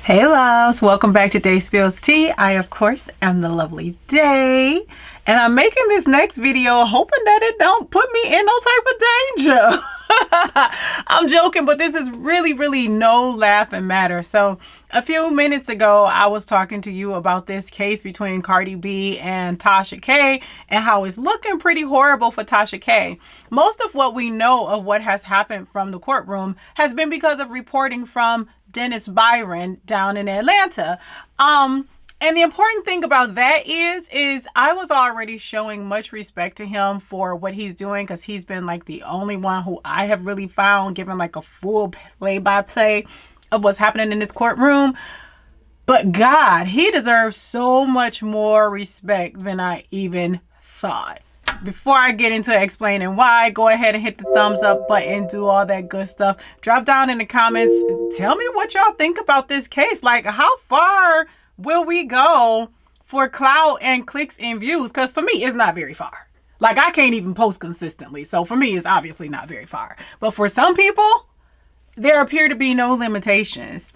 Hey loves, welcome back to Day Spills Tea. I of course am the lovely Day, and I'm making this next video hoping that it don't put me in no type of danger. I'm joking, but this is really no laughing matter. So a few minutes ago I was talking to you about this case between Cardi B and Tasha K and how it's looking pretty horrible for Tasha K. Most of what we know of what has happened from the courtroom has been because of reporting from Dennis Byron down in Atlanta. And the important thing about that is I was already showing much respect to him for what he's doing, because he's been like the only one who I have really found given like a full play-by-play of what's happening in this courtroom. But God, he deserves so much more respect than I even thought. Before I get into explaining why, go ahead and hit the thumbs up button, do all that good stuff. Drop down in the comments, tell me what y'all think about this case. Like, how far will we go for clout and clicks and views? Because for me, it's not very far. Like, I can't even post consistently. So for me, it's obviously not very far. But for some people, there appear to be no limitations.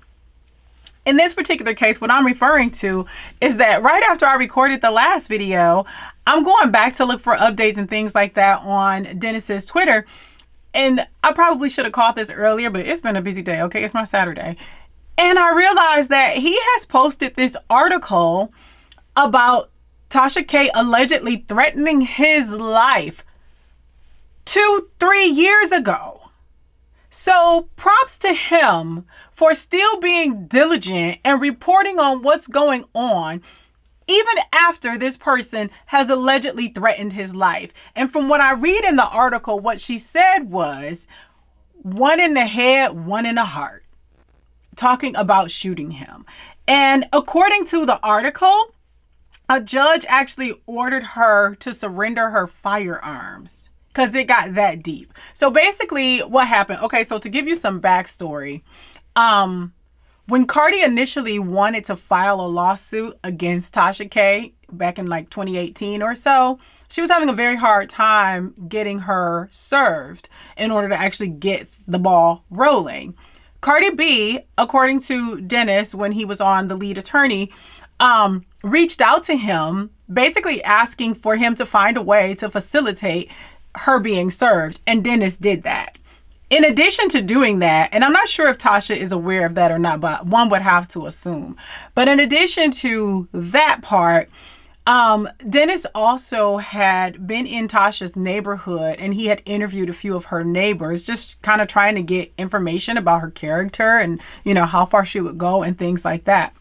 In this particular case, what I'm referring to is that right after I recorded the last video, I'm going back to look for updates and things like that on Dennis's Twitter. And I probably should have caught this earlier, but it's been a busy day. Okay, it's my Saturday. And I realized that he has posted this article about Tasha K allegedly threatening his life 2-3 years ago. So props to him for still being diligent and reporting on what's going on, even after this person has allegedly threatened his life. And from what I read in the article, what she said was one in the head, one in the heart, talking about shooting him. And according to the article, a judge actually ordered her to surrender her firearms because it got that deep. So basically what happened, okay, so to give you some backstory, when Cardi initially wanted to file a lawsuit against Tasha K back in like 2018 or so, she was having a very hard time getting her served in order to actually get the ball rolling. Cardi B, according to Dennis, when he was on the lead attorney, reached out to him basically asking for him to find a way to facilitate her being served, and Dennis did that. In addition to doing that, and I'm not sure if Tasha is aware of that or not, but one would have to assume. But in addition to that part, Dennis also had been in Tasha's neighborhood, and he had interviewed a few of her neighbors, just kind of trying to get information about her character and, you know, how far she would go and things like that.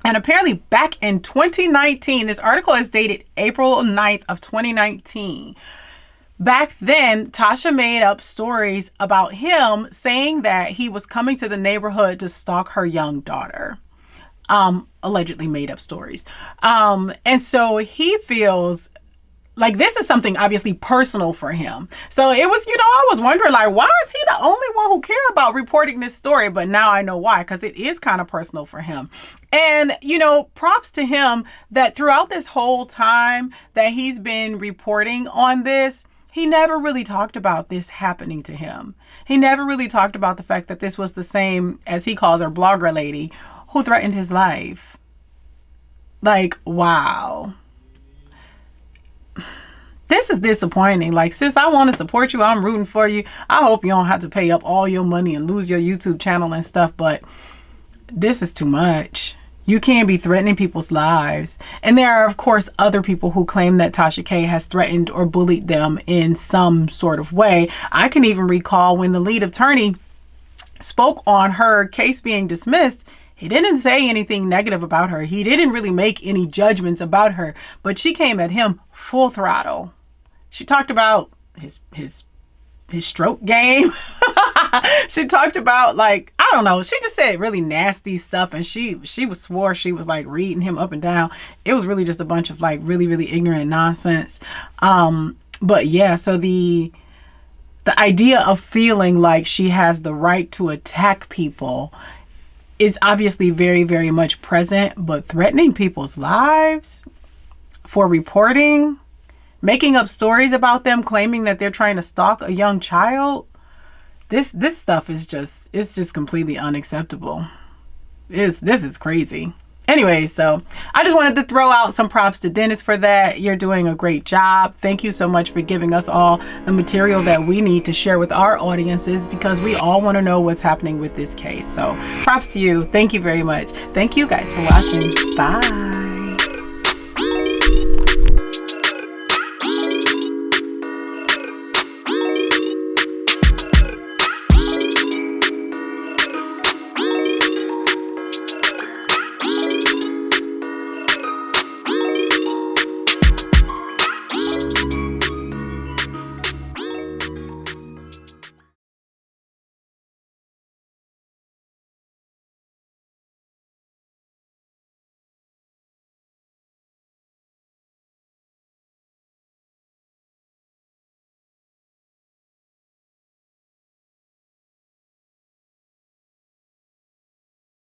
And apparently back in 2019, this article is dated April 9th of 2019. Back then, Tasha made up stories about him saying that he was coming to the neighborhood to stalk her young daughter. Allegedly made up stories. And so he feels like this is something obviously personal for him. So it was, you know, I was wondering, like, why is he the only one who care about reporting this story? But now I know why, because it is kind of personal for him. And, you know, props to him that throughout this whole time that he's been reporting on this, he never really talked about this happening to him. He never really talked about the fact that this was the same, as he calls her, blogger lady who threatened his life. Like, wow. This is disappointing. Like, sis, I want to support you. I'm rooting for you. I hope you don't have to pay up all your money and lose your YouTube channel and stuff, but this is too much. You can't be threatening people's lives. And there are, of course, other people who claim that Tasha K has threatened or bullied them in some sort of way. I can even recall when the lead attorney spoke on her case being dismissed, he didn't say anything negative about her. He didn't really make any judgments about her, but she came at him full throttle. She talked about his stroke game. She talked about, like, I don't know. She just said really nasty stuff, and she swore she was like reading him up and down. It was really just a bunch of like really ignorant nonsense. But yeah, so the idea of feeling like she has the right to attack people is obviously very much present, but threatening people's lives for reporting, making up stories about them, claiming that they're trying to stalk a young child, this stuff is just, it's just completely unacceptable. this is crazy. Anyway, so I just wanted to throw out some props to Dennis for that. You're doing a great job. Thank you so much for giving us all the material that we need to share with our audiences, because we all want to know what's happening with this case. So props to you. Thank you very much. Thank you guys for watching. Bye.